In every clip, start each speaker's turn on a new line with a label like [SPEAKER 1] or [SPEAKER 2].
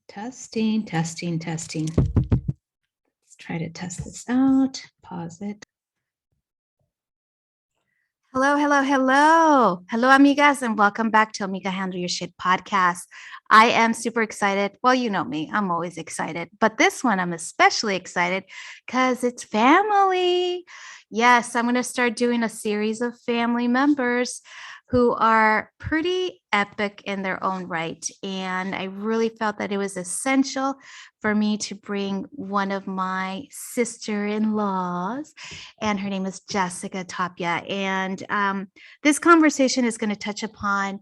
[SPEAKER 1] Testing, testing, testing. Let's try to test this out. Pause it. Hello, hello, hello. Hello, amigas, and welcome back to Amiga Handle Your Shit podcast. I am super excited. Well, you know me, I'm always excited, but this one I'm especially excited because it's family. Yes, I'm going to start doing a series of family members who are pretty epic in their own right. And I really felt that it was essential for me to bring one of my sister-in-laws, and her name is Jessica Tapia. And this conversation is going to touch upon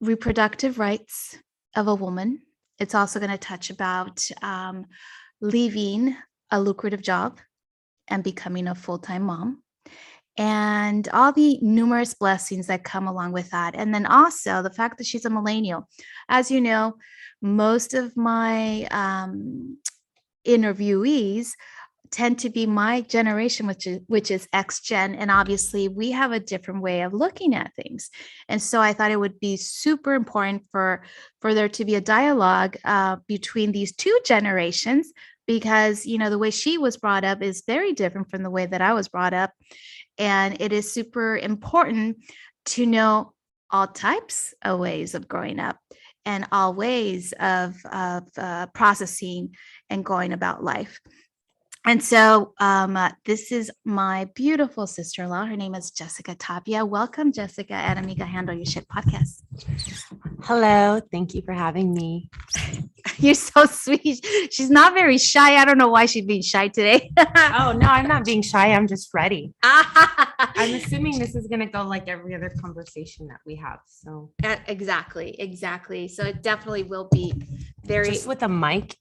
[SPEAKER 1] reproductive rights of a woman. It's also going to touch about leaving a lucrative job and becoming a full-time mom, and all the numerous blessings that come along with that. And then also the fact that she's a millennial. As you know, most of my interviewees tend to be my generation, which is X Gen, and obviously we have a different way of looking at things. And so I thought it would be super important for there to be a dialogue between these two generations, because the way she was brought up is very different from the way that I was brought up, and it is super important to know all types of ways of growing up and all ways of processing and going about life. And so this is my beautiful sister-in-law. Her name is Jessica Tapia. Welcome, Jessica, at Amiga Handle Your Shit podcast.
[SPEAKER 2] Hello. Thank you for having me.
[SPEAKER 1] You're so sweet. She's not very shy. I don't know why she's being shy today.
[SPEAKER 2] Oh, no, I'm not being shy. I'm just ready. I'm assuming this is going to go like every other conversation that we have. So
[SPEAKER 1] Exactly. So it definitely will be very...
[SPEAKER 2] Just with a mic.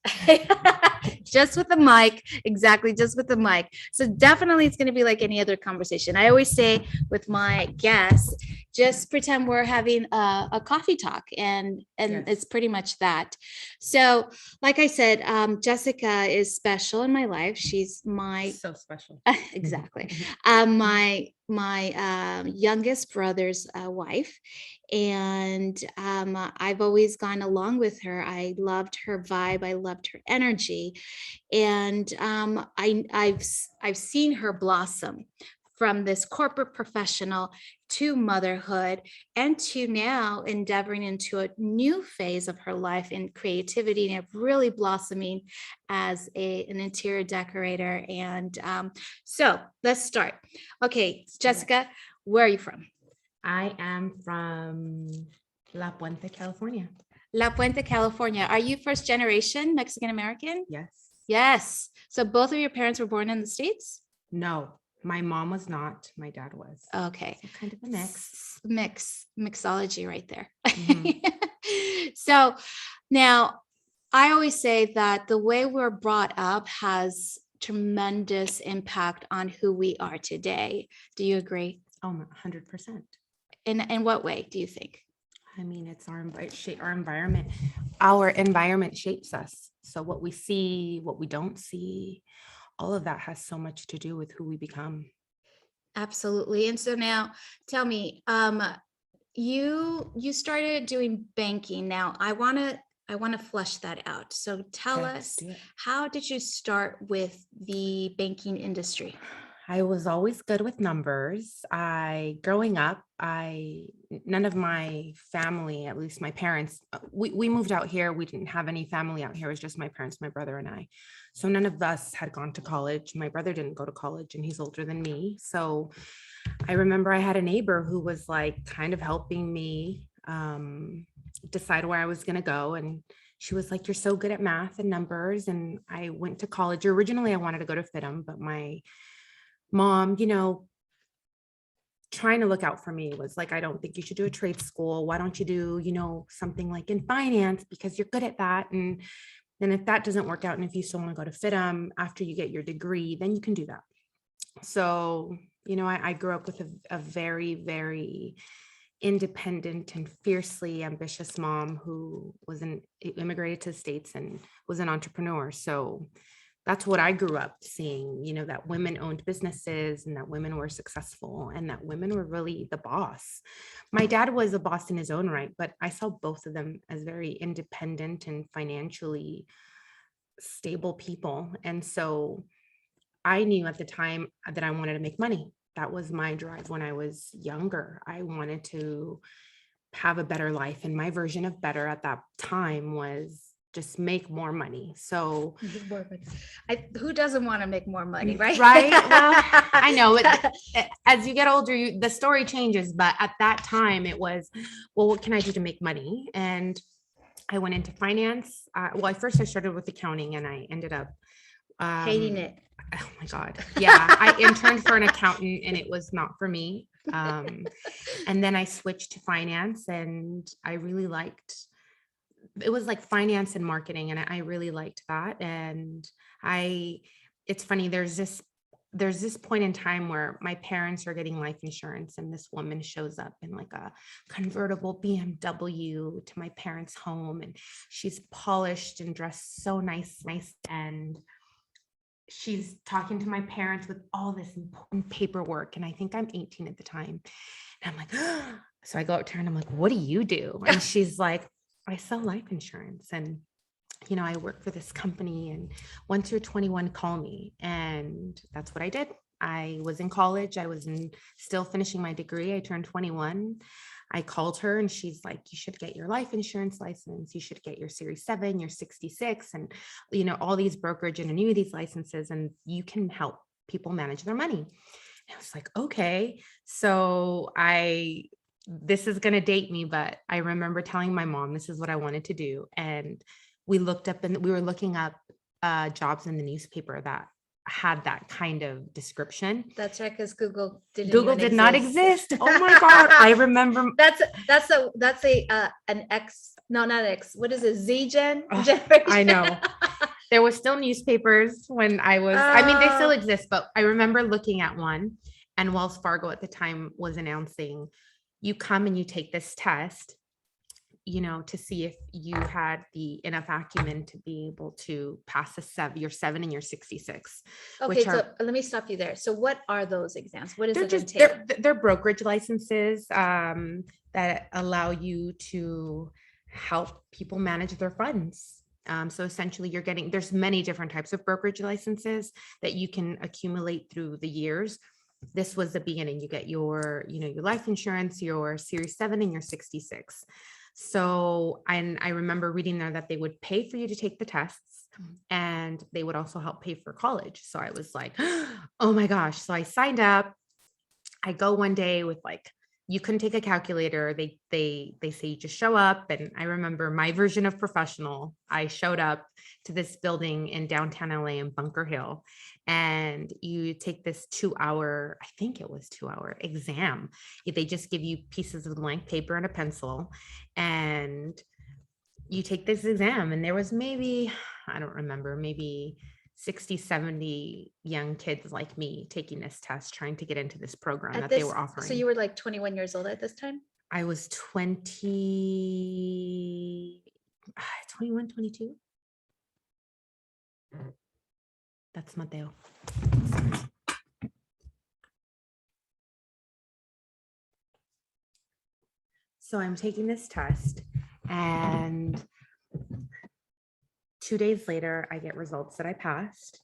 [SPEAKER 1] Just with the mic. Exactly. Just with the mic. So definitely it's going to be like any other conversation. I always say with my guests, just pretend we're having a coffee talk, and yes, it's pretty much that. So like I said, Jessica is special in my life. She's my...
[SPEAKER 2] So special.
[SPEAKER 1] Exactly. My youngest brother's wife. And I've always gone along with her. I loved her vibe. I loved her energy. And I've seen her blossom from this corporate professional to motherhood, and to now endeavoring into a new phase of her life in creativity and really blossoming as an interior decorator. And so let's start. Okay, Jessica, where are you from?
[SPEAKER 2] I am from La Puente, California.
[SPEAKER 1] La Puente, California. Are you first generation Mexican American?
[SPEAKER 2] Yes.
[SPEAKER 1] Yes. So both of your parents were born in the States?
[SPEAKER 2] No, my mom was not. My dad was.
[SPEAKER 1] Okay.
[SPEAKER 2] So kind of a
[SPEAKER 1] mixology right there. Mm-hmm. So now I always say that the way we're brought up has tremendous impact on who we are today. Do you agree?
[SPEAKER 2] Oh, 100%.
[SPEAKER 1] In what way do you think?
[SPEAKER 2] I mean, it's our environment. Our environment shapes us. So what we see, what we don't see, all of that has so much to do with who we become.
[SPEAKER 1] Absolutely. And so now tell me, you started doing banking. Now I want to flesh that out. So tell us, how did you start with the banking industry?
[SPEAKER 2] I was always good with numbers. Growing up, none of my family, at least my parents, we moved out here. We didn't have any family out here. It was just my parents, my brother and I. So none of us had gone to college. My brother didn't go to college and he's older than me. So I remember I had a neighbor who was like kind of helping me decide where I was going to go. And she was like, "You're so good at math and numbers." And I went to college. Originally, I wanted to go to FITM, but my mom, trying to look out for me, was like, "I don't think you should do a trade school. Why don't you do, something like in finance, because you're good at that. And then if that doesn't work out, and if you still want to go to FITM after you get your degree, then you can do that." So, I grew up with a very, very independent and fiercely ambitious mom who immigrated to the States and was an entrepreneur. So that's what I grew up seeing, that women owned businesses and that women were successful and that women were really the boss. My dad was a boss in his own right, but I saw both of them as very independent and financially stable people. And so I knew at the time that I wanted to make money. That was my drive when I was younger. I wanted to have a better life. And my version of better at that time was just make more money. So
[SPEAKER 1] who doesn't want to make more money, right?
[SPEAKER 2] Right. Well, I know as you get older, the story changes, but at that time it was, well, what can I do to make money? And I went into finance. Well, I started with accounting and I ended up
[SPEAKER 1] hating it.
[SPEAKER 2] Oh my God. Yeah. I interned for an accountant and it was not for me. And then I switched to finance and I really liked, it was like finance and marketing. And I really liked that. And it's funny, there's this point in time where my parents are getting life insurance and this woman shows up in like a convertible BMW to my parents' home and she's polished and dressed so nice. And she's talking to my parents with all this important paperwork. And I think I'm 18 at the time. And I'm like, so I go up to her and I'm like, what do you do? And she's like, I sell life insurance. And, I work for this company. And once you're 21, call me. And that's what I did. I was in college. I was still finishing my degree. I turned 21. I called her and she's like, you should get your life insurance license. You should get your Series 7, your 66, and, all these brokerage and annuities licenses, and you can help people manage their money. And I was like, okay. So this is going to date me, but I remember telling my mom, this is what I wanted to do. And we were looking up jobs in the newspaper that had that kind of description.
[SPEAKER 1] That's right, because Google did
[SPEAKER 2] not exist. Oh my God. I remember
[SPEAKER 1] that's an X, no, not X. What is it? Z generation.
[SPEAKER 2] I know. There was still newspapers when I was, I mean, they still exist, but I remember looking at one and Wells Fargo at the time was announcing, you come and you take this test, to see if you had enough acumen to be able to pass your 7 and your 66.
[SPEAKER 1] Okay, so let me stop you there. So what are those exams? What is it
[SPEAKER 2] entail? They're brokerage licenses that allow you to help people manage their funds. So essentially there's many different types of brokerage licenses that you can accumulate through the years. This was the beginning. You get your life insurance, your Series 7 and your 66. So, and I remember reading there that they would pay for you to take the tests and they would also help pay for college. So I was like, oh my gosh. So I signed up. I go one day with you couldn't take a calculator. They say you just show up. And I remember my version of professional. I showed up to this building in downtown LA in Bunker Hill, and you take this 2-hour, I think it was 2-hour exam. They just give you pieces of blank paper and a pencil, and you take this exam. And there was maybe 60, 70 young kids like me taking this test, trying to get into this program they were offering.
[SPEAKER 1] So you were 21 years old at this time?
[SPEAKER 2] I was 21, 22. That's Mateo. So I'm taking this test and 2 days later, I get results that I passed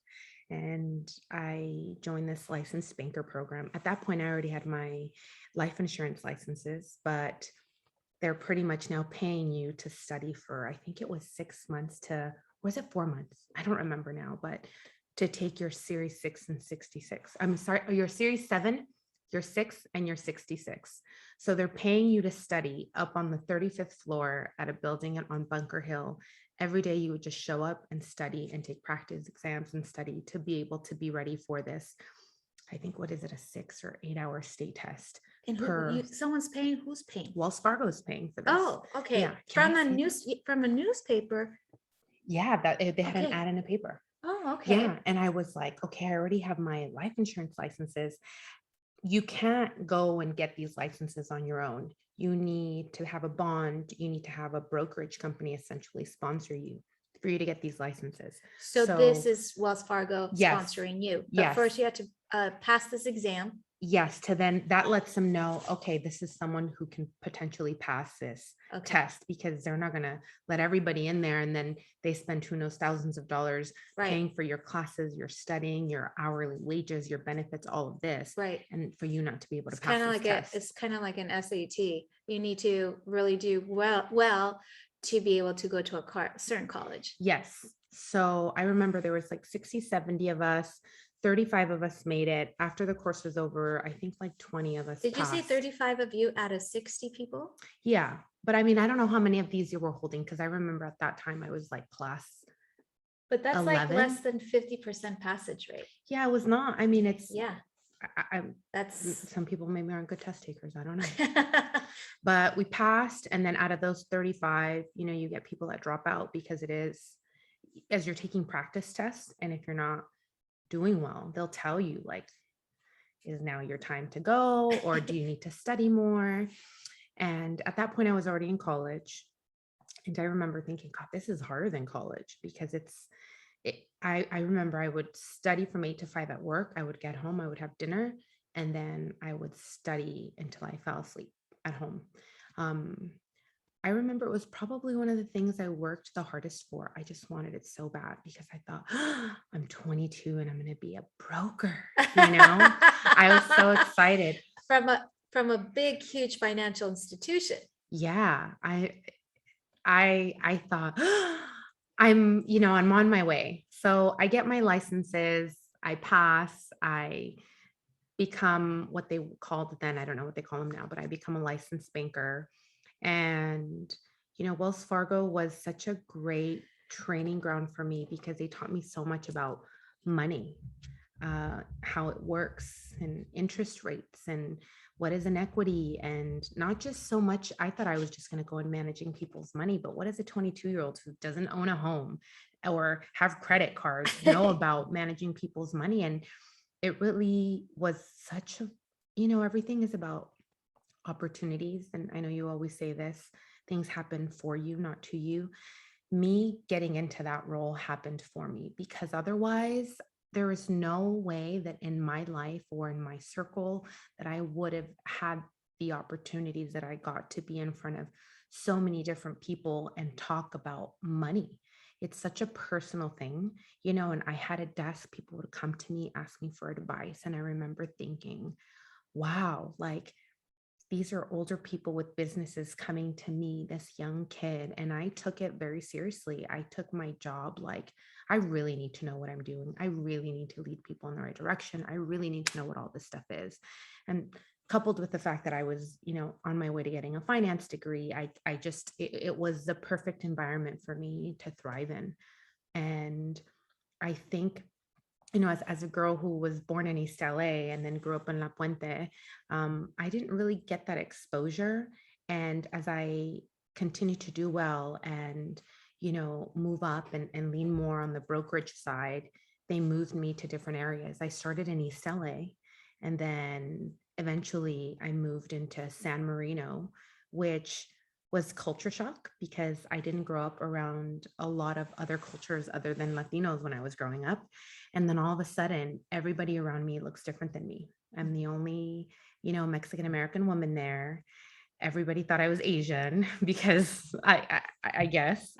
[SPEAKER 2] and I joined this licensed banker program. At that point, I already had my life insurance licenses, but they're pretty much now paying you to study for, I think it was 6 months was it 4 months? I don't remember now, but to take your Series 6 and 66. I'm sorry, your Series 7, your 6 and your 66. So they're paying you to study up on the 35th floor at a building on Bunker Hill. Every day you would just show up and study and take practice exams and study to be able to be ready for this. I think, what is it, a 6 or 8 hour state test?
[SPEAKER 1] And someone's paying? Who's paying?
[SPEAKER 2] Wells Fargo is paying for this.
[SPEAKER 1] Oh, okay. Yeah. From a newspaper.
[SPEAKER 2] Yeah, they had an ad in a paper.
[SPEAKER 1] Oh, okay.
[SPEAKER 2] Yeah, and I was like, okay, I already have my life insurance licenses. You can't go and get these licenses on your own. You need to have a bond. You need to have a brokerage company essentially sponsor you. for you to get these licenses.
[SPEAKER 1] So this is Wells Fargo
[SPEAKER 2] yes,
[SPEAKER 1] sponsoring you. But
[SPEAKER 2] yes,
[SPEAKER 1] first you have to pass this exam.
[SPEAKER 2] yes, to then that lets them know, okay, this is someone who can potentially pass this
[SPEAKER 1] Okay.
[SPEAKER 2] test, because they're not going to let everybody in there and then they spend who knows thousands of dollars
[SPEAKER 1] Right.
[SPEAKER 2] paying for your classes, your studying, your hourly wages, your benefits, all of this,
[SPEAKER 1] Right.
[SPEAKER 2] and for you not to be able to
[SPEAKER 1] It's
[SPEAKER 2] pass
[SPEAKER 1] kind of
[SPEAKER 2] this
[SPEAKER 1] like
[SPEAKER 2] test.
[SPEAKER 1] it's kind of like an SAT. You need to really do well to be able to go to a certain college.
[SPEAKER 2] Yes. So I remember there was like 60, 70 of us. 35 of us made it. After the course was over, I think like 20 of us
[SPEAKER 1] Did you say
[SPEAKER 2] passed.
[SPEAKER 1] 35 of you out of 60 people?
[SPEAKER 2] Yeah. But I mean, I don't know how many of these you were holding, because I remember at that time I was like class
[SPEAKER 1] But that's
[SPEAKER 2] 11.
[SPEAKER 1] like less than 50% passage rate.
[SPEAKER 2] Yeah, it was not. I mean, it's,
[SPEAKER 1] Yeah, that's
[SPEAKER 2] some people maybe aren't good test takers. I don't know. But we passed. And then out of those 35, you get people that drop out, because it is, as you're taking practice tests, and if you're not doing well, they'll tell you like, is now your time to go, or do you need to study more? And at that point I was already in college, and I remember thinking, God, this is harder than college, because I remember I would study from 8 to 5 at work. I would get home, I would have dinner, and then I would study until I fell asleep at home. I remember it was probably one of the things I worked the hardest for. I just wanted it so bad, because I thought, I'm 22 and I'm going to be a broker. I was so excited.
[SPEAKER 1] From a big, huge financial institution.
[SPEAKER 2] Yeah. I thought, I'm on my way. So I get my licenses, I pass, I become what they called then, I don't know what they call them now, but I become a licensed banker. And, Wells Fargo was such a great training ground for me, because they taught me so much about money, how it works, and interest rates, and what is an equity, and not just so much. I thought I was just going to go in managing people's money, but what does a 22-year-old who doesn't own a home or have credit cards know about managing people's money? And it really was such a, everything is about opportunities. And I know you always say this, things happen for you, not to you. Me getting into that role happened for me, because otherwise there is no way that in my life or in my circle that I would have had the opportunities that I got to be in front of so many different people and talk about money. It's such a personal thing, and I had a desk, people would come to me, ask me for advice. And I remember thinking, wow, like, these are older people with businesses coming to me, this young kid. And I took it very seriously. I took my job like, I really need to know what I'm doing. I really need to lead people in the right direction. I really need to know what all this stuff is. And coupled with the fact that I was, on my way to getting a finance degree, I just, it was the perfect environment for me to thrive in. And I think, as a girl who was born in East LA and then grew up in La Puente, I didn't really get that exposure. And as I continued to do well and, move up and lean more on the brokerage side, they moved me to different areas. I started in East LA, and then eventually I moved into San Marino, which was culture shock, because I didn't grow up around a lot of other cultures other than Latinos when I was growing up. And then all of a sudden, everybody around me looks different than me. I'm the only, Mexican American woman there. Everybody thought I was Asian because I guess,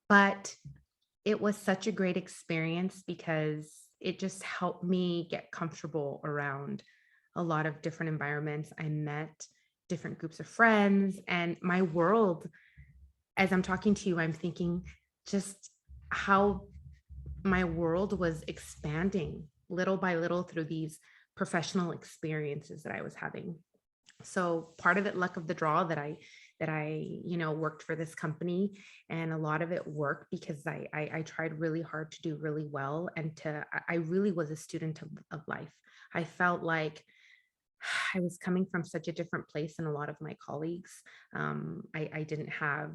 [SPEAKER 2] but it was such a great experience, because it just helped me get comfortable around a lot of different environments. I met different groups of friends, and my world, as I'm talking to you, I'm thinking just how my world was expanding little by little through these professional experiences that I was having. So part of it, luck of the draw, that I worked for this company, and a lot of it worked because I tried really hard to do really well, and I really was a student of life. I felt like I was coming from such a different place than a lot of my colleagues. I didn't have,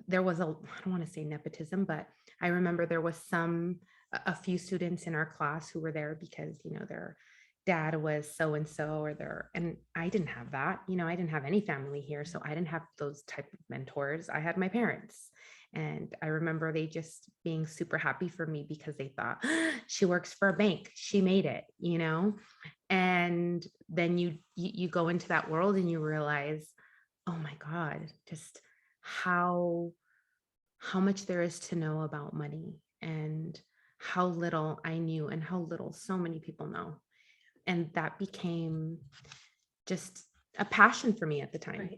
[SPEAKER 2] there was I don't want to say nepotism, but I remember there was a few students in our class who were there because, their dad was so-and-so, and I didn't have that, I didn't have any family here. So I didn't have those type of mentors. I had my parents. And I remember they just being super happy for me because they thought, she works for a bank. She made it, And then you go into that world and you realize, oh my God, just how much there is to know about money, and how little I knew and how little so many people know. And that became just a passion for me at the time.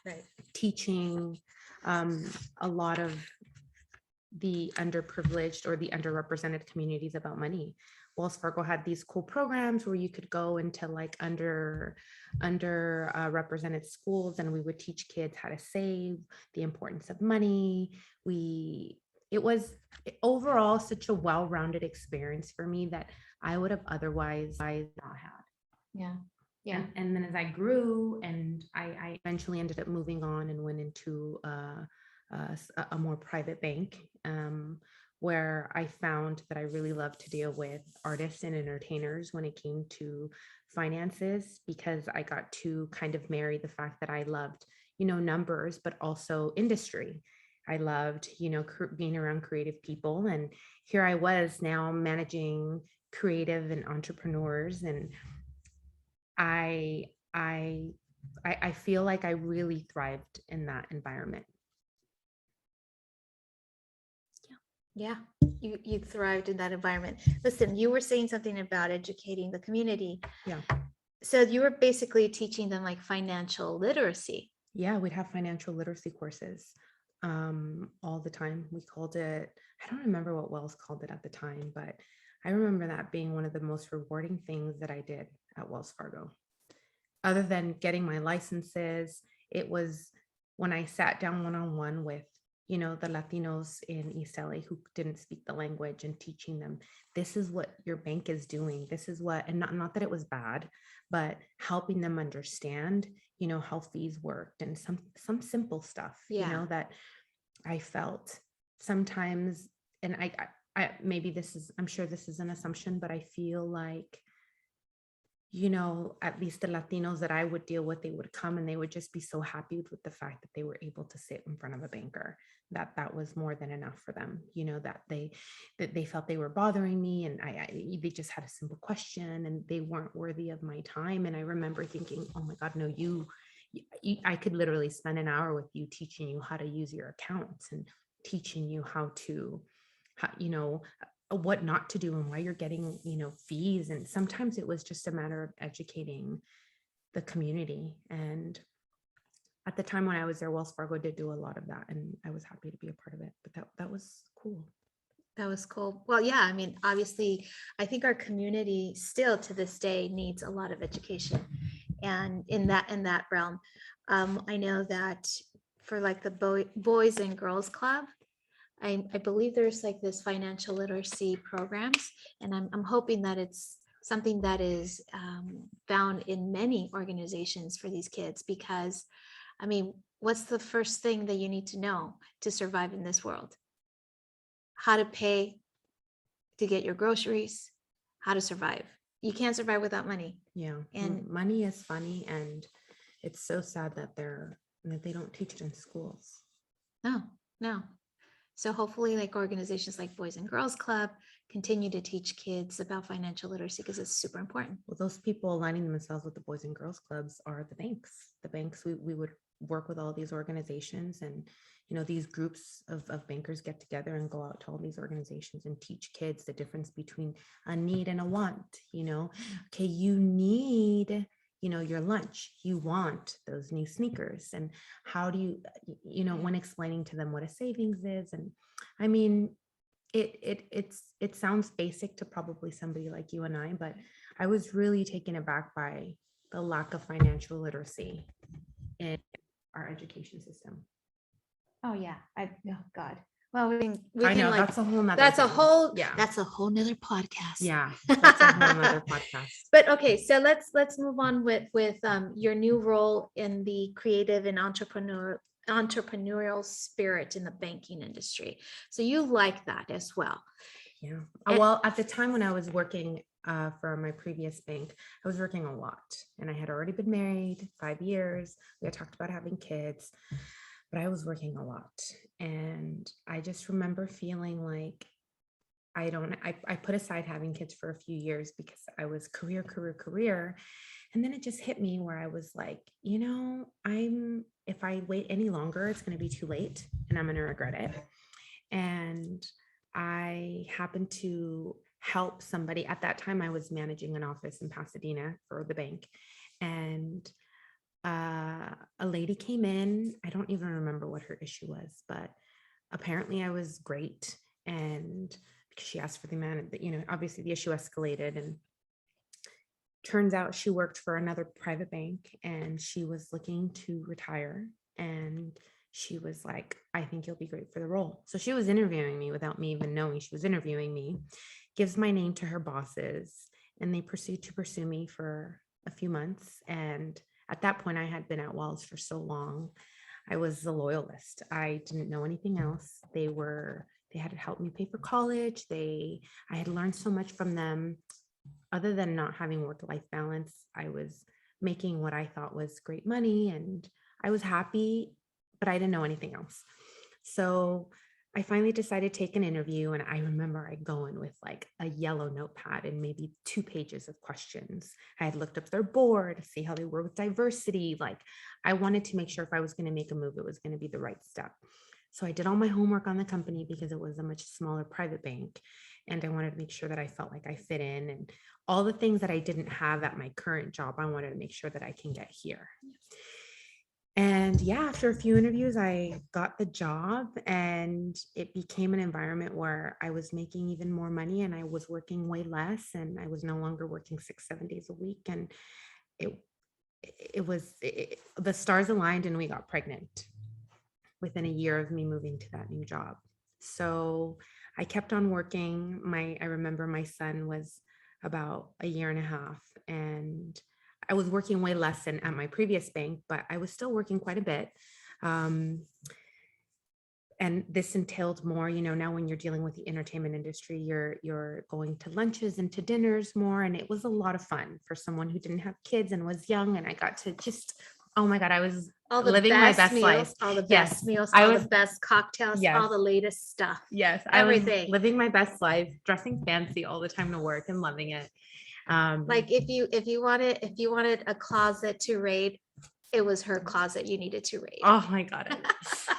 [SPEAKER 1] Right.
[SPEAKER 2] Teaching a lot of the underprivileged or the underrepresented communities about money. Wells Fargo had these cool programs where you could go into like represented schools, and we would teach kids how to save, the importance of money. It was overall such a well-rounded experience for me that I would have otherwise not had.
[SPEAKER 1] Yeah.
[SPEAKER 2] And then as I grew, and I eventually ended up moving on and went into a more private bank, where I found that I really loved to deal with artists and entertainers when it came to finances, because I got to kind of marry the fact that I loved, numbers, but also industry. I loved, being around creative people. And here I was now managing creative and entrepreneurs. And I feel like I really thrived in that environment.
[SPEAKER 1] Yeah, you thrived in that environment. Listen, you were saying something about educating the community.
[SPEAKER 2] Yeah.
[SPEAKER 1] So you were basically teaching them like financial literacy.
[SPEAKER 2] Yeah, we'd have financial literacy courses all the time. We called it, I don't remember what Wells called it at the time, but I remember that being one of the most rewarding things that I did at Wells Fargo. Other than getting my licenses, it was when I sat down one-on-one with, the Latinos in East LA who didn't speak the language, and teaching them, this is what your bank is doing. This is what, and not that it was bad, but helping them understand, how fees worked, and some simple stuff, that I felt sometimes, and I maybe I'm sure this is an assumption, but I feel like, at least the Latinos that I would deal with, they would come and they would just be so happy with the fact that they were able to sit in front of a banker, that was more than enough for them, that they felt they were bothering me, and they just had a simple question and they weren't worthy of my time. And I remember thinking, oh my God, no, I could literally spend an hour with you teaching you how to use your accounts, and teaching you how, what not to do, and why you're getting, fees. And sometimes it was just a matter of educating the community. And at the time when I was there, Wells Fargo did do a lot of that, and I was happy to be a part of it. But that was cool.
[SPEAKER 1] That was cool. Well, yeah, I mean, obviously, I think our community still to this day needs a lot of education. And in that realm, I know that for like the Boys and Girls Club, I believe there's like this financial literacy programs, and I'm hoping that it's something that is found in many organizations for these kids, because, I mean, what's the first thing that you need to know to survive in this world? How to pay to get your groceries, how to survive. You can't survive without money.
[SPEAKER 2] Yeah,
[SPEAKER 1] And
[SPEAKER 2] money is funny, and it's so sad that they don't teach it in schools.
[SPEAKER 1] No. So hopefully, like organizations like Boys and Girls Club continue to teach kids about financial literacy, because it's super important.
[SPEAKER 2] Well, those people aligning themselves with the Boys and Girls Clubs are the banks. The banks, we would work with all these organizations, and these groups of bankers get together and go out to all these organizations and teach kids the difference between a need and a want. Okay, you need, your lunch, you want those new sneakers, and how do you, when explaining to them what a savings is. And I mean, it sounds basic to probably somebody like you and I, but I was really taken aback by the lack of financial literacy in our education system.
[SPEAKER 1] Oh yeah, oh God. Well, we
[SPEAKER 2] I
[SPEAKER 1] can
[SPEAKER 2] know,
[SPEAKER 1] like,
[SPEAKER 2] that's a whole nother
[SPEAKER 1] that's a
[SPEAKER 2] thing.
[SPEAKER 1] whole
[SPEAKER 2] Yeah.
[SPEAKER 1] that's a whole nother podcast.
[SPEAKER 2] Yeah, that's a whole nother podcast.
[SPEAKER 1] But okay, so let's move on with your new role in the creative and entrepreneurial spirit in the banking industry. So you like that as well.
[SPEAKER 2] Yeah. Well, at the time when I was working for my previous bank, I was working a lot, and I had already been married 5 years. We had talked about having kids. but I was working a lot. And I just remember feeling like I put aside having kids for a few years because I was career. And then it just hit me where I was like, if I wait any longer, it's going to be too late and I'm going to regret it. And I happened to help somebody. At that time, I was managing an office in Pasadena for the bank. And a lady came in. I don't even remember what her issue was, but apparently I was great. And because she asked for the amount, obviously the issue escalated, and turns out she worked for another private bank and she was looking to retire. And she was like, I think you'll be great for the role. So she was interviewing me without me even knowing she was interviewing me, gives my name to her bosses, and they proceed to pursue me for a few months. And at that point, I had been at Wells for so long. I was a loyalist. I didn't know anything else. They had helped me pay for college. I had learned so much from them. Other than not having work-life balance, I was making what I thought was great money and I was happy, but I didn't know anything else. So I finally decided to take an interview, and I remember I go in with like a yellow notepad and maybe 2 pages of questions. I had looked up their board, see how they were with diversity. Like, I wanted to make sure if I was going to make a move, it was going to be the right step. So I did all my homework on the company because it was a much smaller private bank. And I wanted to make sure that I felt like I fit in, and all the things that I didn't have at my current job, I wanted to make sure that I can get here. And yeah, after a few interviews, I got the job, and it became an environment where I was making even more money and I was working way less, and I was no longer working 6-7 days a week. And the stars aligned and we got pregnant within a year of me moving to that new job. So I kept on working. I remember my son was about a year and a half, and I was working way less than at my previous bank, but I was still working quite a bit. And this entailed more, now when you're dealing with the entertainment industry, you're going to lunches and to dinners more. And it was a lot of fun for someone who didn't have kids and was young. And I got to oh my God, I was living my best life.
[SPEAKER 1] All the
[SPEAKER 2] Yes,
[SPEAKER 1] best meals,
[SPEAKER 2] I
[SPEAKER 1] all
[SPEAKER 2] was-
[SPEAKER 1] the best cocktails,
[SPEAKER 2] Yes.
[SPEAKER 1] all the latest stuff.
[SPEAKER 2] Yes,
[SPEAKER 1] Everything.
[SPEAKER 2] I was living my best life, dressing fancy all the time to work and loving it.
[SPEAKER 1] Like if you wanted a closet to raid, it was her closet you needed to raid.
[SPEAKER 2] Oh my God.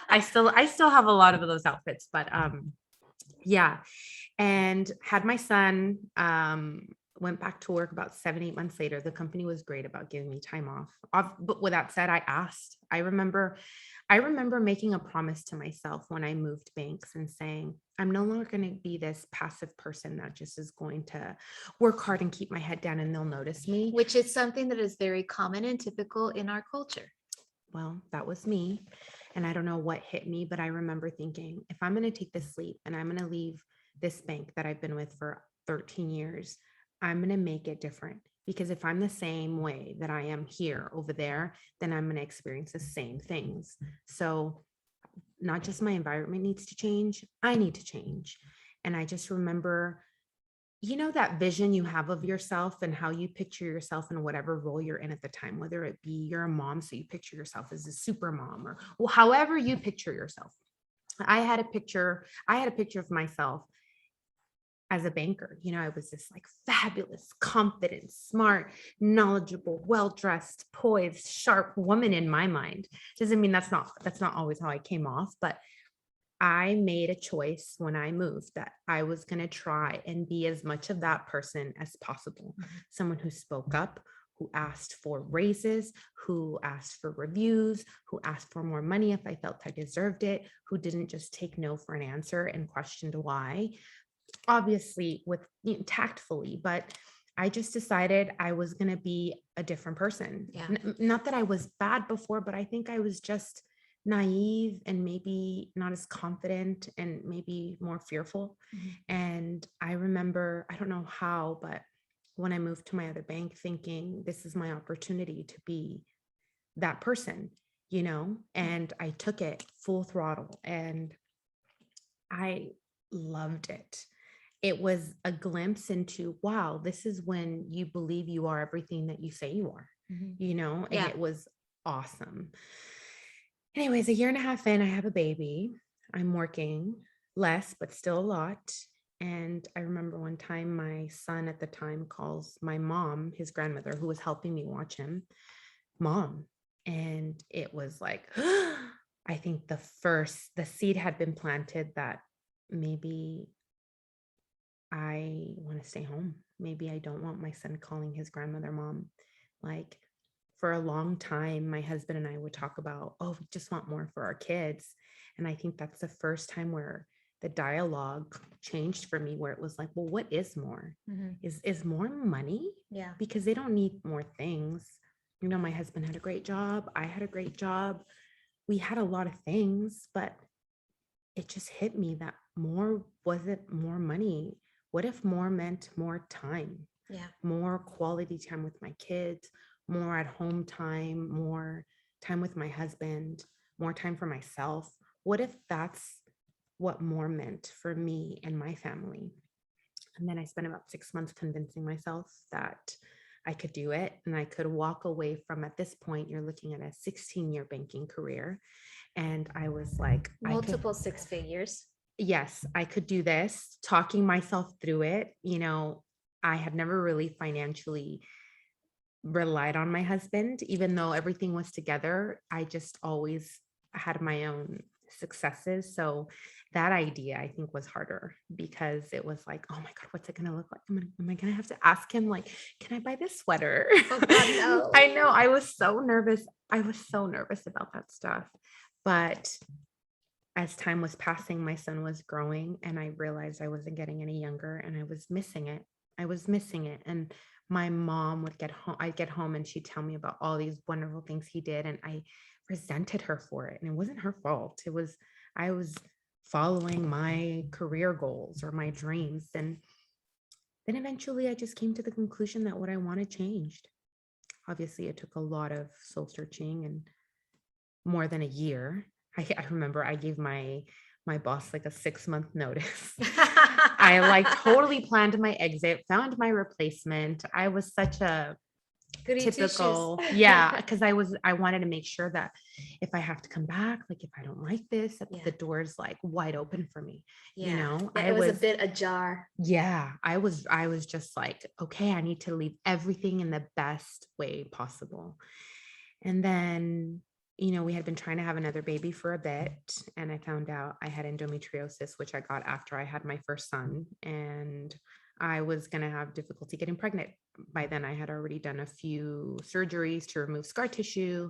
[SPEAKER 2] I still have a lot of those outfits, but yeah. And had my son, went back to work about 7-8 months later. The company was great about giving me time off. But with that said, I asked. I remember making a promise to myself when I moved banks and saying, I'm no longer going to be this passive person that just is going to work hard and keep my head down and they'll notice me.
[SPEAKER 1] Which is something that is very common and typical in our culture.
[SPEAKER 2] Well, that was me. And I don't know what hit me, but I remember thinking, if I'm going to take this leap and I'm going to leave this bank that I've been with for 13 years, I'm going to make it different. Because if I'm the same way that I am here over there, then I'm going to experience the same things. So not just my environment needs to change, I need to change. And I just remember, that vision you have of yourself and how you picture yourself in whatever role you're in at the time, whether it be you're a mom, so you picture yourself as a super mom, or however you picture yourself. I had a picture of myself as a banker. I was this like fabulous, confident, smart, knowledgeable, well-dressed, poised, sharp woman in my mind. Doesn't mean that's not always how I came off, but I made a choice when I moved that I was going to try and be as much of that person as possible. Someone who spoke up, who asked for raises, who asked for reviews, who asked for more money if I felt I deserved it, who didn't just take no for an answer and questioned why. Obviously tactfully, but I just decided I was going to be a different person.
[SPEAKER 1] Yeah.
[SPEAKER 2] Not that I was bad before, but I think I was just naive and maybe not as confident and maybe more fearful. And I remember, I don't know how, but when I moved to my other bank, thinking this is my opportunity to be that person, and I took it full throttle and I loved it. It was a glimpse into, wow, this is when you believe you are everything that you say you are, and
[SPEAKER 1] Yeah.
[SPEAKER 2] it was awesome. Anyways, a year and a half in, I have a baby. I'm working less, but still a lot. And I remember one time my son at the time calls my mom, his grandmother, who was helping me watch him, mom. And it was like, I think the seed had been planted that maybe I want to stay home. Maybe I don't want my son calling his grandmother mom. Like, for a long time, my husband and I would talk about, oh, we just want more for our kids. And I think that's the first time where the dialogue changed for me, where it was like, well, what is more? Is more money?
[SPEAKER 1] Yeah.
[SPEAKER 2] Because they don't need more things. You know, my husband had a great job. I had a great job. We had a lot of things, but it just hit me that more wasn't more money. What if more meant more time?
[SPEAKER 1] Yeah.
[SPEAKER 2] More quality time with my kids, more at home time, more time with my husband, more time for myself. What if that's what more meant for me and my family? And then I spent about 6 months convincing myself that I could do it and I could walk away from, at this point, you're looking at a 16-year banking career. And I was like,
[SPEAKER 1] Multiple six figures.
[SPEAKER 2] yes, I could do this, talking myself through it. You know, I had never really financially relied on my husband, even though everything was together. I just always had my own successes. So that idea, I think, was harder because it was like, oh my God, what's it going to look like? Am I going to have to ask him, like, can I buy this sweater?
[SPEAKER 1] Oh God, no.
[SPEAKER 2] I know. I was so nervous. I was so nervous about that stuff. But as time was passing, my son was growing and I realized I wasn't getting any younger and I was missing it. I was missing it. And my mom would get home, I'd get home and she'd tell me about all these wonderful things he did. And I resented her for it. And it wasn't her fault. I was following my career goals or my dreams. And then eventually I just came to the conclusion that what I wanted changed. Obviously, it took a lot of soul searching and more than a year. I remember I gave my boss like a 6-month notice. I like totally planned my exit, found my replacement. I was such a
[SPEAKER 1] Goody
[SPEAKER 2] typical,
[SPEAKER 1] tissues.
[SPEAKER 2] yeah, because I wanted to make sure that if I have to come back, like if I don't like this, that the door's like wide open for me.
[SPEAKER 1] Yeah.
[SPEAKER 2] You know,
[SPEAKER 1] Yeah, it was a bit ajar.
[SPEAKER 2] Yeah, I was just like, okay, I need to leave everything in the best way possible. And then, you know, we had been trying to have another baby for a bit, and I found out I had endometriosis, which I got after I had my first son, and I was going to have difficulty getting pregnant. By then, I had already done a few surgeries to remove scar tissue.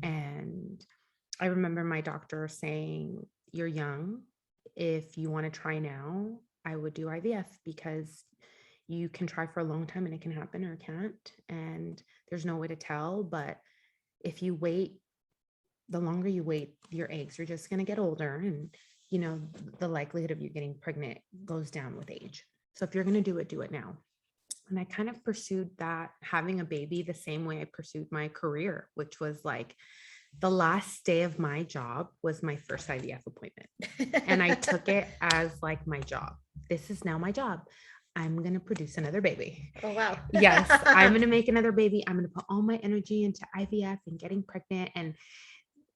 [SPEAKER 2] And I remember my doctor saying, you're young. If you want to try now, I would do IVF because you can try for a long time and it can happen or it can't. And there's no way to tell. But if you wait, the longer you wait, your eggs are just going to get older. And, you know, the likelihood of you getting pregnant goes down with age. So if you're going to do it now. And I kind of pursued that, having a baby, the same way I pursued my career, which was like the last day of my job was my first IVF appointment. And I took it as like my job. This is now my job. I'm going to produce another baby.
[SPEAKER 1] Oh, wow.
[SPEAKER 2] Yes, I'm going to make another baby. I'm going to put all my energy into IVF and getting pregnant. And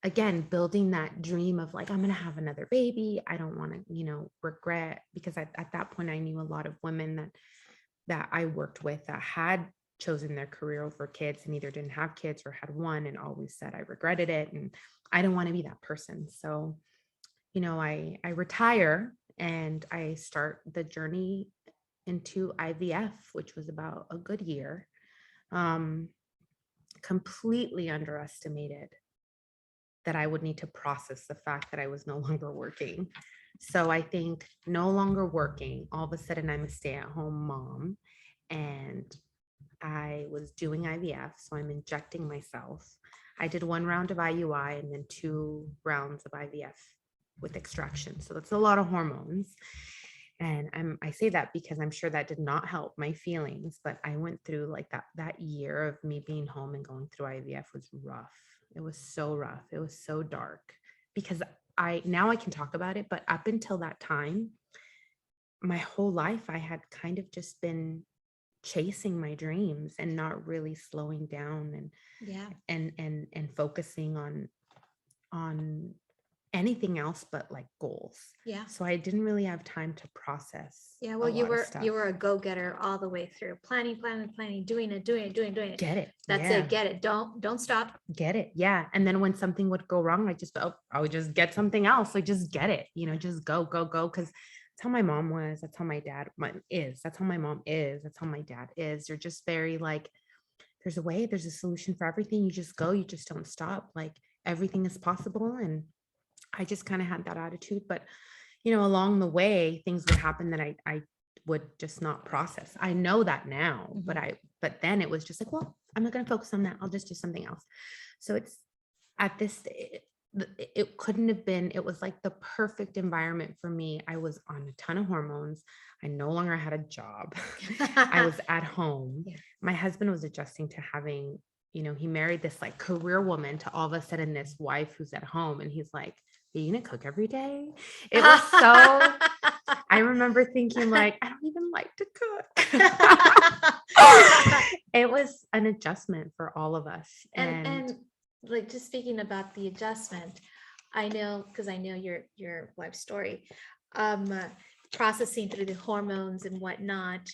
[SPEAKER 2] again, building that dream of like, I'm going to have another baby. I don't want to, you know, regret, because at that point, I knew a lot of women that I worked with that had chosen their career over kids and either didn't have kids or had one and always said I regretted it. And I didn't want to be that person. So, you know, I retire and I start the journey into IVF, which was about a good year. Completely underestimated that I would need to process the fact that I was no longer working. So I think no longer working, all of a sudden I'm a stay-at-home mom and I was doing IVF. So I'm injecting myself. I did 1 round of IUI and then 2 rounds of IVF with extraction. So that's a lot of hormones. And I say that because I'm sure that did not help my feelings, but I went through like that year of me being home and going through IVF was rough. It was so rough. It was so dark because now I can talk about it, but up until that time, my whole life, I had kind of just been chasing my dreams and not really slowing down and focusing on on anything else but like goals.
[SPEAKER 1] Yeah.
[SPEAKER 2] So I didn't really have time to process.
[SPEAKER 1] Yeah.
[SPEAKER 2] a
[SPEAKER 1] Well, you
[SPEAKER 2] lot of
[SPEAKER 1] were
[SPEAKER 2] stuff.
[SPEAKER 1] you were a go-getter all the way through. Planning, doing it.
[SPEAKER 2] Get it.
[SPEAKER 1] That's
[SPEAKER 2] Yeah.
[SPEAKER 1] it. Get it. Don't stop.
[SPEAKER 2] Get it. Yeah. And then when something would go wrong, I would just get something else. Like just get it, just go. Cause that's how my mom was. That's how my dad is. That's how my mom is. That's how my dad is. They're just very like, there's a way, there's a solution for everything. You just go, you just don't stop. Like everything is possible. And I just kind of had that attitude. But, along the way, things would happen that I would just not process. I know that now, but then it was just like, well, I'm not going to focus on that. I'll just do something else. So it's at this, it couldn't have been, it was like the perfect environment for me. I was on a ton of hormones. I no longer had a job. I was at home.
[SPEAKER 1] Yeah.
[SPEAKER 2] My husband was adjusting to having, he married this like career woman to all of a sudden this wife who's at home. And he's like, are you gonna cook every day? It was so, I remember thinking like, I don't even like to cook. It was an adjustment for all of us.
[SPEAKER 1] And like just speaking about the adjustment, I know because I know your wife's story, processing through the hormones and whatnot.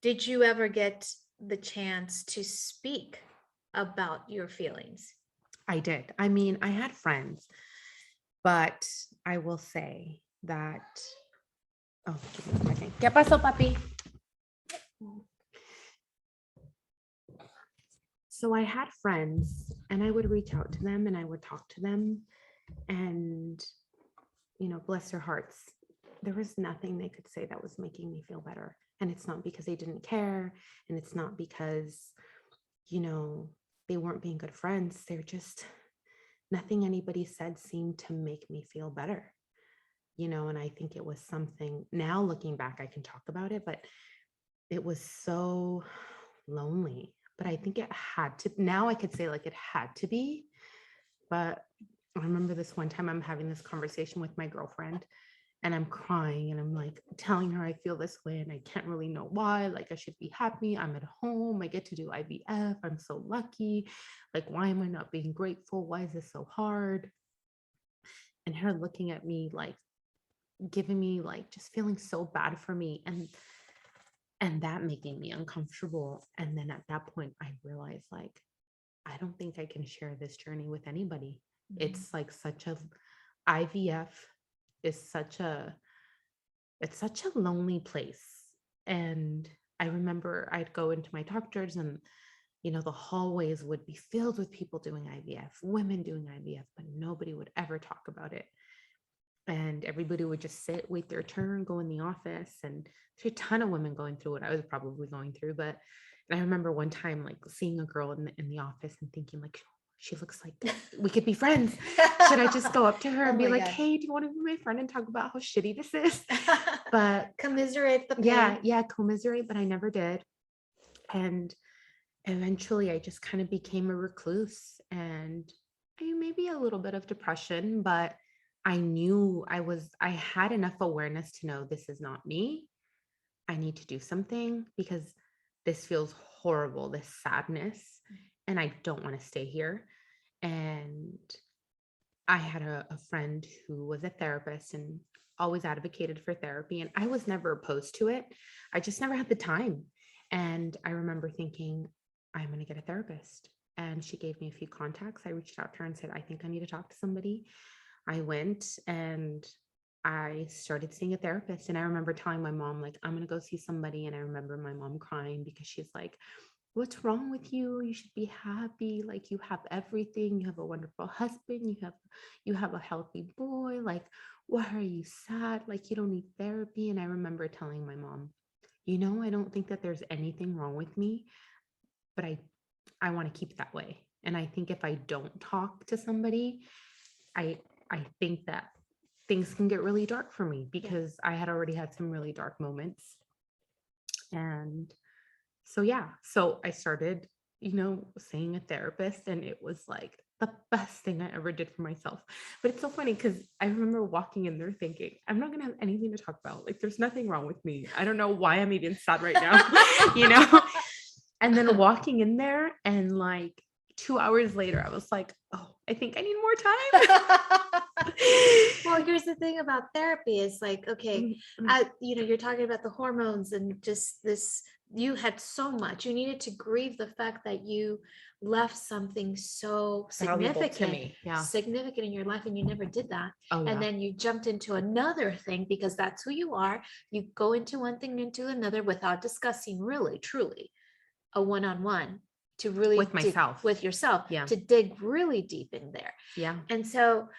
[SPEAKER 1] Did you ever get the chance to speak about your feelings?
[SPEAKER 2] I did. I mean, I had friends, but I will say that, oh, give me a second. ¿Qué pasó, papi? So I had friends and I would reach out to them and I would talk to them and, bless their hearts. There was nothing they could say that was making me feel better. And it's not because they didn't care. And it's not because, they weren't being good friends. They're just, nothing anybody said seemed to make me feel better. And I think it was something, now looking back, I can talk about it, but it was so lonely. But I think it had to, now I could say like it had to be. But I remember this one time I'm having this conversation with my girlfriend and I'm crying and I'm like telling her I feel this way and I can't really know why. Like I should be happy. I'm at home. I get to do IVF. I'm so lucky. Like, why am I not being grateful? Why is this so hard? And her looking at me like giving me like just feeling so bad for me and that making me uncomfortable. And then at that point I realized like I don't think I can share this journey with anybody. It's like IVF is such a lonely place. And I remember I'd go into my doctors and the hallways would be filled with people doing IVF, women doing IVF, but nobody would ever talk about it. And everybody would just sit, wait their turn, go in the office. And there's a ton of women going through what I was probably going through. But I remember one time like seeing a girl in the office and thinking like, she looks like we could be friends. Should I just go up to her and be like, hey, do you want to be my friend and talk about how shitty this is? But
[SPEAKER 1] commiserate the pain.
[SPEAKER 2] Yeah, commiserate, but I never did. And eventually I just kind of became a recluse and maybe a little bit of depression, but I knew I had enough awareness to know this is not me. I need to do something because this feels horrible, this sadness, and I don't want to stay here. And I had a friend who was a therapist and always advocated for therapy. And I was never opposed to it. I just never had the time. And I remember thinking, I'm going to get a therapist. And she gave me a few contacts. I reached out to her and said, I think I need to talk to somebody. I went and I started seeing a therapist. And I remember telling my mom, like, I'm going to go see somebody. And I remember my mom crying because she's like, what's wrong with you? You should be happy. Like you have everything. You have a wonderful husband. You have a healthy boy. Like, why are you sad? Like you don't need therapy. And I remember telling my mom, I don't think that there's anything wrong with me, but I want to keep that way. And I think if I don't talk to somebody, I think that things can get really dark for me because I had already had some really dark moments. And so I started, seeing a therapist, and it was like the best thing I ever did for myself. But it's so funny because I remember walking in there thinking, I'm not going to have anything to talk about. Like, there's nothing wrong with me. I don't know why I'm even sad right now, And then walking in there and like 2 hours later, I was like, oh, I think I need more time.
[SPEAKER 1] Well, here's the thing about therapy is like, okay, you're talking about the hormones and just this, you had so much, you needed to grieve the fact that you left something so
[SPEAKER 2] Valuable to me. Yeah.
[SPEAKER 1] significant in your life, and you never did that.
[SPEAKER 2] Oh, yeah.
[SPEAKER 1] And then you jumped into another thing because that's who you are. You go into one thing into another without discussing really, truly a one-on-one to really
[SPEAKER 2] With myself.
[SPEAKER 1] with yourself,
[SPEAKER 2] Yeah.
[SPEAKER 1] to dig really deep in there.
[SPEAKER 2] Yeah.
[SPEAKER 1] And so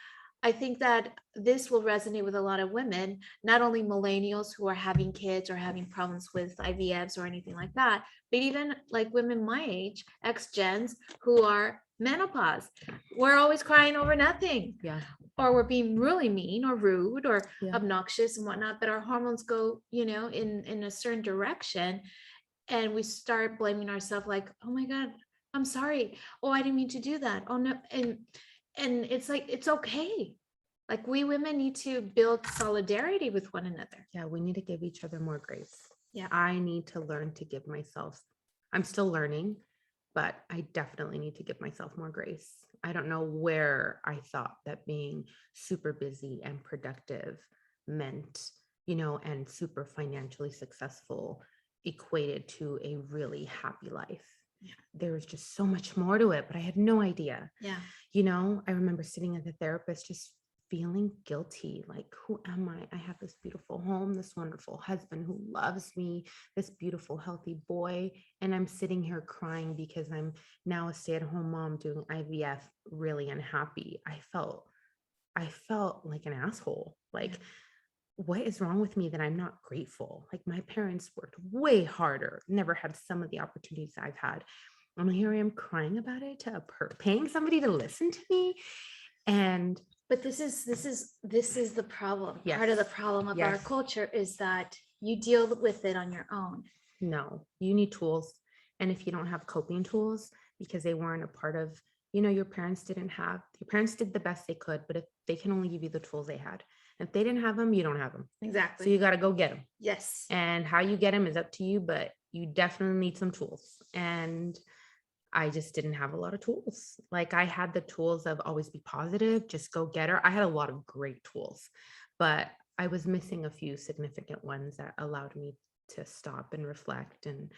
[SPEAKER 1] I think that this will resonate with a lot of women, not only millennials who are having kids or having problems with IVFs or anything like that, but even like women my age, ex-gens who are menopause. We're always crying over nothing.
[SPEAKER 2] Yeah.
[SPEAKER 1] Or we're being really mean or rude or
[SPEAKER 2] Yeah.
[SPEAKER 1] obnoxious and whatnot, but our hormones go, in a certain direction. And we start blaming ourselves like, oh my God, I'm sorry. Oh, I didn't mean to do that. Oh no. And it's like, it's okay. Like we women need to build solidarity with one another.
[SPEAKER 2] Yeah, we need to give each other more grace.
[SPEAKER 1] Yeah.
[SPEAKER 2] I need to learn to give myself, I'm still learning, but I definitely need to give myself more grace. I don't know where I thought that being super busy and productive meant, and super financially successful equated to a really happy life.
[SPEAKER 1] Yeah.
[SPEAKER 2] There was just so much more to it, but I had no idea.
[SPEAKER 1] Yeah.
[SPEAKER 2] I remember sitting at the therapist just feeling guilty. Like, who am I? I have this beautiful home, this wonderful husband who loves me, this beautiful, healthy boy. And I'm sitting here crying because I'm now a stay-at-home mom doing IVF, really unhappy. I felt like an asshole. Like, what is wrong with me that I'm not grateful? Like, my parents worked way harder, never had some of the opportunities I've had. And here I am crying about it to paying somebody to listen to me.
[SPEAKER 1] But this is the problem.
[SPEAKER 2] Yes.
[SPEAKER 1] Part of the problem of our culture is that you deal with it on your own.
[SPEAKER 2] No, you need tools. And if you don't have coping tools, because they weren't a part of, your parents did the best they could, but if they can only give you the tools they had, if they didn't have them, you don't have them.
[SPEAKER 1] Exactly.
[SPEAKER 2] So you got to go get them.
[SPEAKER 1] Yes.
[SPEAKER 2] And how you get them is up to you, but you definitely need some tools. And I just didn't have a lot of tools. Like, I had the tools of always be positive, just go get her. I had a lot of great tools, but I was missing a few significant ones that allowed me to stop and reflect. And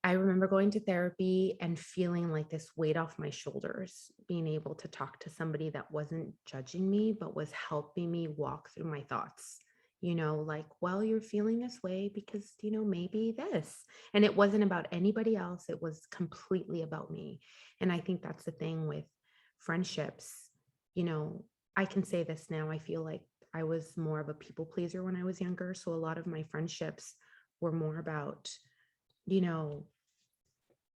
[SPEAKER 2] I remember going to therapy and feeling like this weight off my shoulders, being able to talk to somebody that wasn't judging me, but was helping me walk through my thoughts. Like, well, you're feeling this way because, maybe this. And it wasn't about anybody else. It was completely about me. And I think that's the thing with friendships. I can say this now. I feel like I was more of a people pleaser when I was younger. So a lot of my friendships were more about,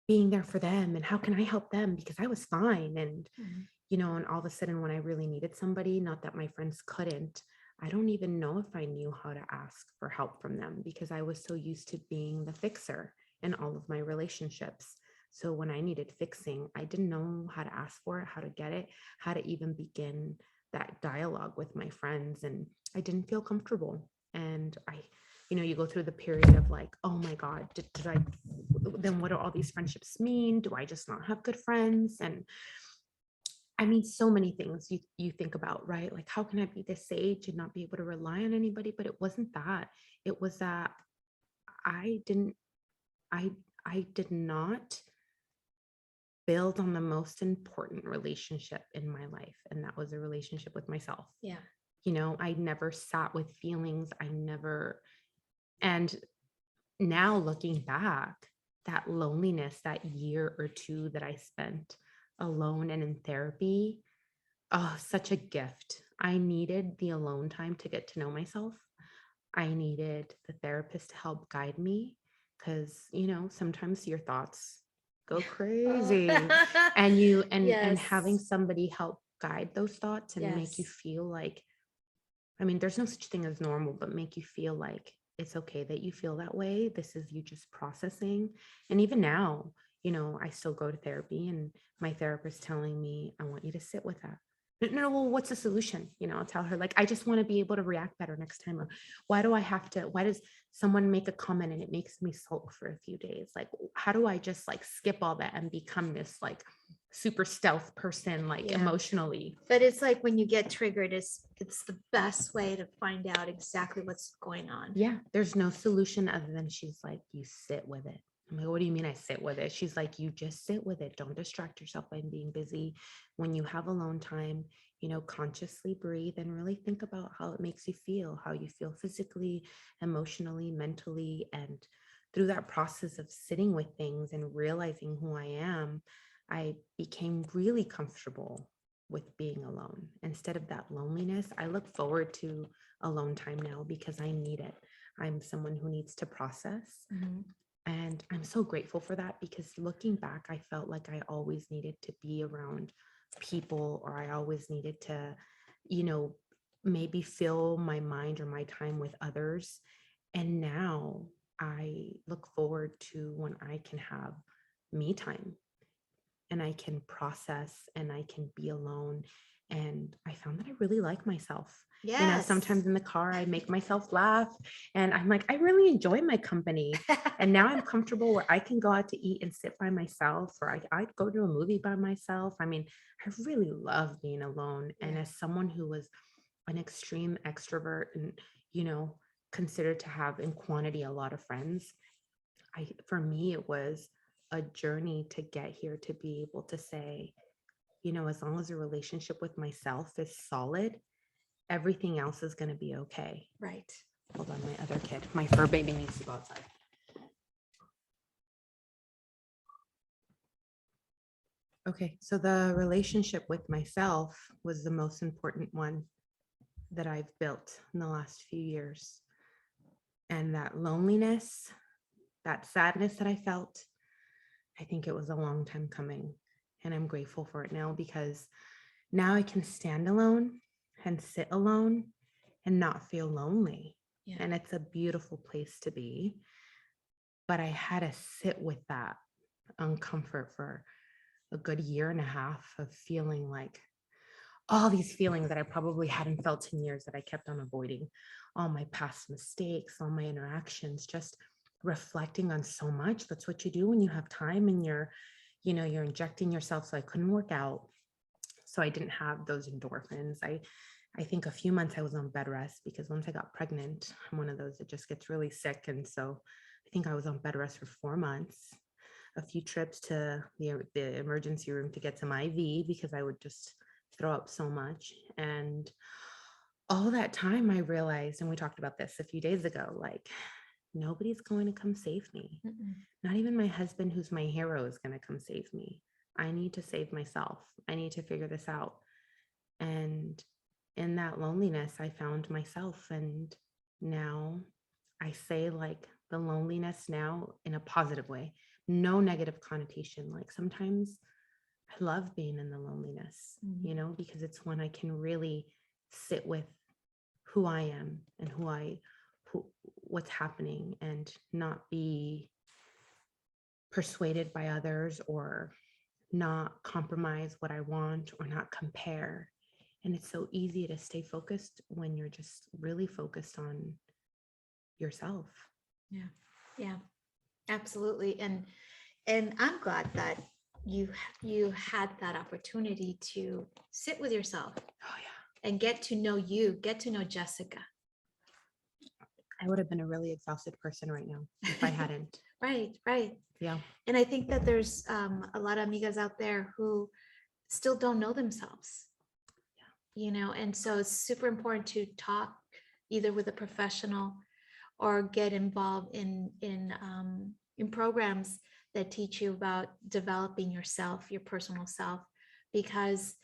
[SPEAKER 2] being there for them and how can I help them because I was fine. And, and all of a sudden when I really needed somebody, not that my friends couldn't, I don't even know if I knew how to ask for help from them because I was so used to being the fixer in all of my relationships. So when I needed fixing, I didn't know how to ask for it, how to get it, how to even begin that dialogue with my friends. And I didn't feel comfortable. And you go through the period of like, oh my God, then what do all these friendships mean? Do I just not have good friends? And I mean, so many things you think about, right? Like, how can I be this age and not be able to rely on anybody? But it wasn't that. It was that I did not build on the most important relationship in my life. And that was a relationship with myself.
[SPEAKER 1] Yeah.
[SPEAKER 2] I never sat with feelings. And now looking back, that loneliness, that year or two that I spent alone and in therapy, oh, such a gift. I needed the alone time to get to know myself. I needed the therapist to help guide me because, sometimes your thoughts go crazy and having somebody help guide those thoughts and make you feel like, I mean, there's no such thing as normal, but make you feel like it's okay that you feel that way. This is you just processing. And even now, I still go to therapy and my therapist telling me, I want you to sit with that. No, well, what's the solution? I'll tell her, like, I just want to be able to react better next time. Or why does someone make a comment and it makes me sulk for a few days? Like, how do I just like skip all that and become this like super stealth person, like emotionally.
[SPEAKER 1] But it's like when you get triggered, it's the best way to find out exactly what's going on.
[SPEAKER 2] Yeah, there's no solution other than she's like, you sit with it. I'm like, what do you mean I sit with it? She's like, you just sit with it. Don't distract yourself by being busy. When you have alone time, consciously breathe and really think about how it makes you feel, how you feel physically, emotionally, mentally. And through that process of sitting with things and realizing who I am, I became really comfortable with being alone. Instead of that loneliness, I look forward to alone time now because I need it. I'm someone who needs to process. And I'm so grateful for that because looking back, I felt like I always needed to be around people, or I always needed to, maybe fill my mind or my time with others. And now I look forward to when I can have me time and I can process and I can be alone. And I found that I really like myself. Sometimes in the car, I make myself laugh and I'm like, I really enjoy my company. And now I'm comfortable where I can go out to eat and sit by myself, or I'd go to a movie by myself. I mean, I really love being alone. And as someone who was an extreme extrovert and, considered to have in quantity a lot of friends, for me, it was a journey to get here to be able to say, as long as a relationship with myself is solid, everything else is going to be okay.
[SPEAKER 1] Right.
[SPEAKER 2] Hold on, my other kid, my fur baby needs to go outside. Okay, so the relationship with myself was the most important one that I've built in the last few years. And that loneliness, that sadness that I felt, I think it was a long time coming. And I'm grateful for it now because now I can stand alone and sit alone and not feel lonely. And it's a beautiful place to be. But I had to sit with that uncomfort for a good year and a half of feeling like all these feelings that I probably hadn't felt in years that I kept on avoiding, all my past mistakes, all my interactions, just reflecting on so much. That's what you do when you have time and you're injecting yourself. So I couldn't work out. So I didn't have those endorphins. I think a few months I was on bed rest because once I got pregnant, I'm one of those that just gets really sick. And so I think I was on bed rest for 4 months, a few trips to the emergency room to get some IV because I would just throw up so much. And all that time I realized, and we talked about this a few days ago, like nobody's going to come save me. Not even my husband, who's my hero, is going to come save me. I need to save myself. I need to figure this out. And in that loneliness, I found myself. And now I say like the loneliness now in a positive way, no negative connotation. Like sometimes I love being in the loneliness, because it's when I can really sit with who I am and what's happening and not be persuaded by others or not compromise what I want or not compare. And it's so easy to stay focused when you're just really focused on yourself.
[SPEAKER 1] Yeah, absolutely. And I'm glad that you had that opportunity to sit with yourself.
[SPEAKER 2] Oh yeah.
[SPEAKER 1] And get to know Jessica.
[SPEAKER 2] I would have been a really exhausted person right now if I hadn't.
[SPEAKER 1] Right.
[SPEAKER 2] Yeah.
[SPEAKER 1] And I think that there's a lot of amigas out there who still don't know themselves. And so it's super important to talk either with a professional or get involved in programs that teach you about developing yourself, your personal self, because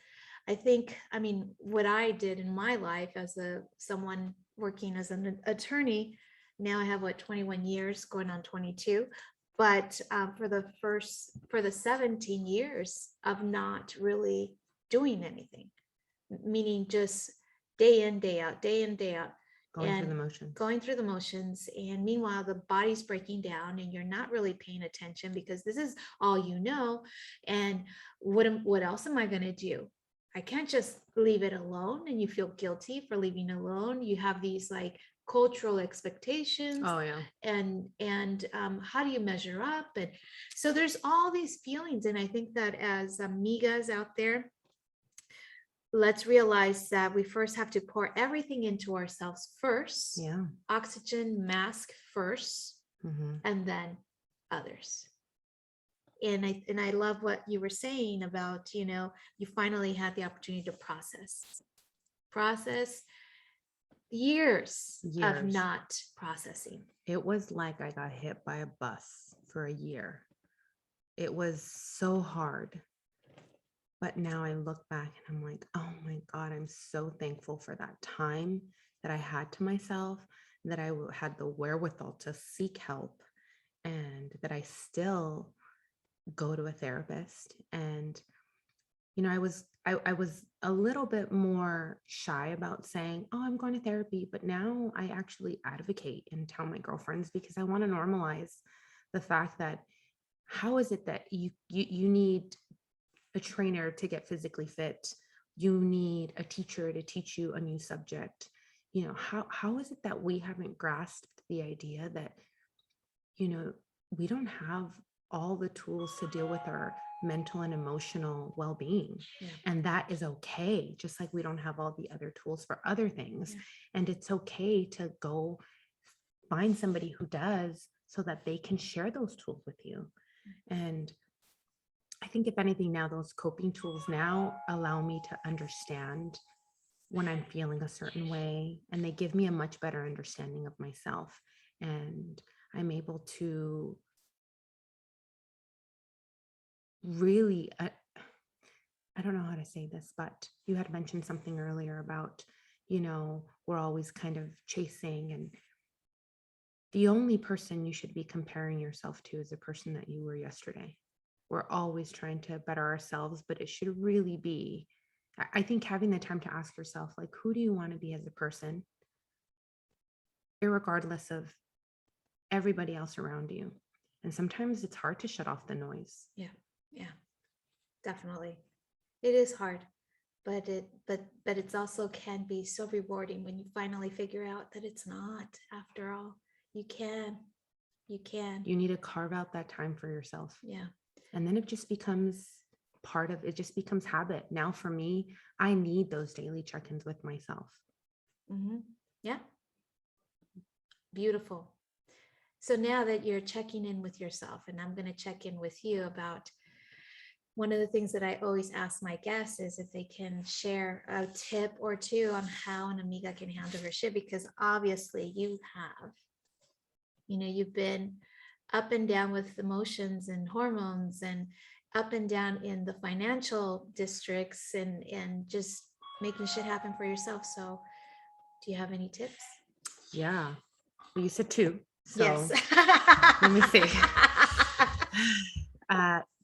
[SPEAKER 1] I mean, what I did in my life as someone working as an attorney, now I have 21 years going on 22, but for the 17 years of not really doing anything, meaning just day in, day out, going through the motions. And meanwhile, the body's breaking down and you're not really paying attention because this is all you know. And what else am I going to do? I can't just leave it alone. And you feel guilty for leaving alone. You have these like cultural expectations,
[SPEAKER 2] Oh yeah.
[SPEAKER 1] and how do you measure up? And so there's all these feelings. And I think that as amigas out there, let's realize that we first have to pour everything into ourselves first.
[SPEAKER 2] Yeah.
[SPEAKER 1] Oxygen mask first, and then others. And I love what you were saying about, you finally had the opportunity to process years of
[SPEAKER 2] Years.
[SPEAKER 1] not processing.
[SPEAKER 2] It was like I got hit by a bus for a year. It was so hard. But now I look back and I'm like, oh my God, I'm so thankful for that time that I had to myself, that I had the wherewithal to seek help, and that I still go to a therapist. And I was a little bit more shy about saying, oh, I'm going to therapy, but now I actually advocate and tell my girlfriends, because I want to normalize the fact that how is it that you need a trainer to get physically fit, you need a teacher to teach you a new subject? How is it that we haven't grasped the idea that we don't have all the tools to deal with our mental and emotional well-being?
[SPEAKER 1] Yeah.
[SPEAKER 2] And that is okay, just like we don't have all the other tools for other things.
[SPEAKER 1] Yeah.
[SPEAKER 2] And it's okay to go find somebody who does, so that they can share those tools with you. And I think if anything, now those coping tools now allow me to understand when I'm feeling a certain way, and they give me a much better understanding of myself. And I'm able to really, I don't know how to say this, but you had mentioned something earlier about, we're always kind of chasing, and the only person you should be comparing yourself to is the person that you were yesterday. We're always trying to better ourselves, but it should really be, I think, having the time to ask yourself, like, who do you want to be as a person, irregardless of everybody else around you? And sometimes it's hard to shut off the noise.
[SPEAKER 1] Yeah, definitely. It is hard, but it's also can be so rewarding when you finally figure out that it's not, after all. You can.
[SPEAKER 2] You need to carve out that time for yourself.
[SPEAKER 1] Yeah.
[SPEAKER 2] And then it just becomes just becomes habit. Now for me, I need those daily check-ins with myself.
[SPEAKER 1] Yeah. Beautiful. So now that you're checking in with yourself, and I'm going to check in with you about one of the things that I always ask my guests is if they can share a tip or two on how an amiga can handle her shit, because obviously you have, you've been up and down with emotions and hormones, and up and down in the financial districts, and just making shit happen for yourself. So do you have any tips?
[SPEAKER 2] Yeah. Well, you said two. So
[SPEAKER 1] yes.
[SPEAKER 2] Let me see.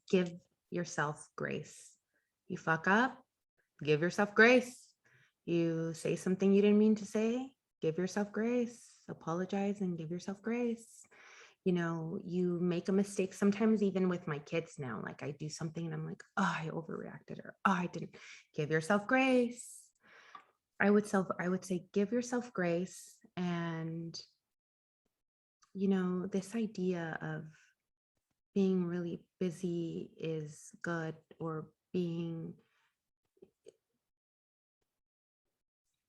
[SPEAKER 2] Give yourself grace. You fuck up, give yourself grace. You say something you didn't mean to say, give yourself grace. Apologize and give yourself grace. You make a mistake. Sometimes even with my kids now, like I do something and I'm like, oh, I overreacted, or oh, I didn't. Give yourself grace. I would say give yourself grace. And this idea of being really busy is good, or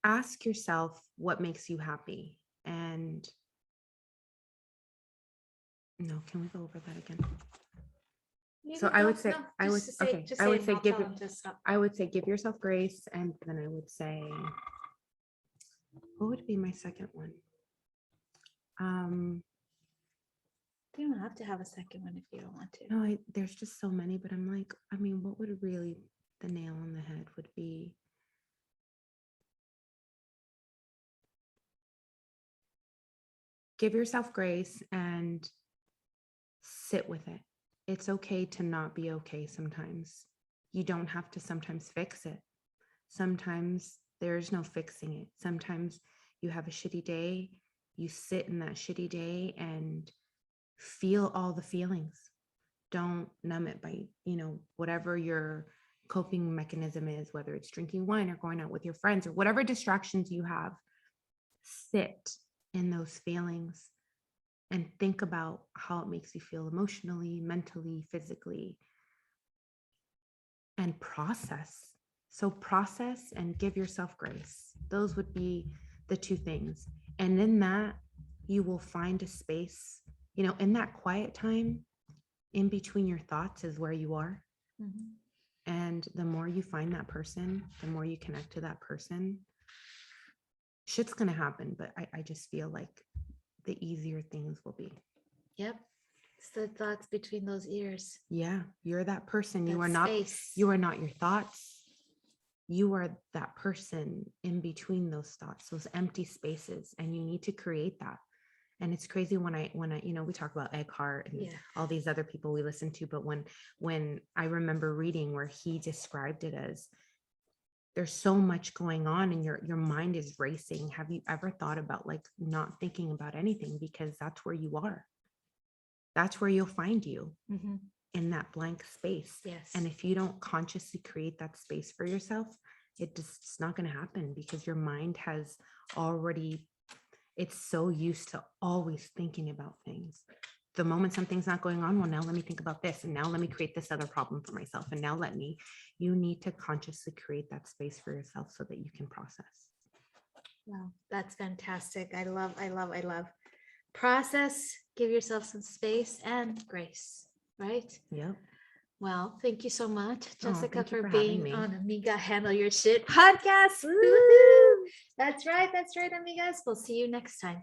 [SPEAKER 2] ask yourself what makes you happy. And no, can we go over that again? So I would say, I would say give yourself grace. And then I would say, what would be my second one?
[SPEAKER 1] You don't have to have a second one if you don't want to.
[SPEAKER 2] No, there's just so many, but I'm like, what would really the nail on the head would be? Give yourself grace and sit with it. It's okay to not be okay sometimes. You don't have to sometimes fix it. Sometimes there's no fixing it. Sometimes you have a shitty day, you sit in that shitty day and feel all the feelings. Don't numb it by, whatever your coping mechanism is, whether it's drinking wine or going out with your friends or whatever distractions you have. Sit in those feelings and think about how it makes you feel emotionally, mentally, physically, and process. So process and give yourself grace. Those would be the two things. And in that, you will find a space, in that quiet time in between your thoughts is where you are.
[SPEAKER 1] Mhm.
[SPEAKER 2] And the more you find that person, the more you connect to that person, shit's going to happen. But I just feel like the easier things will be.
[SPEAKER 1] Yep. It's the thoughts between those ears.
[SPEAKER 2] Yeah. You're that person. You
[SPEAKER 1] That
[SPEAKER 2] are not,
[SPEAKER 1] space.
[SPEAKER 2] you are not your thoughts. You are that person in between those thoughts, those empty spaces. And you need to create that. And it's crazy when I, we talk about Eckhart and all these other people we listen to, but when I remember reading where he described it as there's so much going on and your mind is racing. Have you ever thought about like not thinking about anything, because that's where you are. That's where you'll find you,
[SPEAKER 1] Mhm.
[SPEAKER 2] in that blank space.
[SPEAKER 1] Yes.
[SPEAKER 2] And if you don't consciously create that space for yourself, it's not going to happen, because your mind has already, it's so used to always thinking about things. The moment something's not going on, well, now let me think about this. And now let me create this other problem for myself. And now you need to consciously create that space for yourself so that you can process.
[SPEAKER 1] Wow, that's fantastic. I love. Process, give yourself some space and grace, right?
[SPEAKER 2] Yep.
[SPEAKER 1] Well, thank you so much, Jessica,
[SPEAKER 2] thank you
[SPEAKER 1] for
[SPEAKER 2] for having
[SPEAKER 1] being
[SPEAKER 2] me.
[SPEAKER 1] on Amiga Handle Your Shit podcast. Woo-hoo! That's right, amigas. We'll see you next time.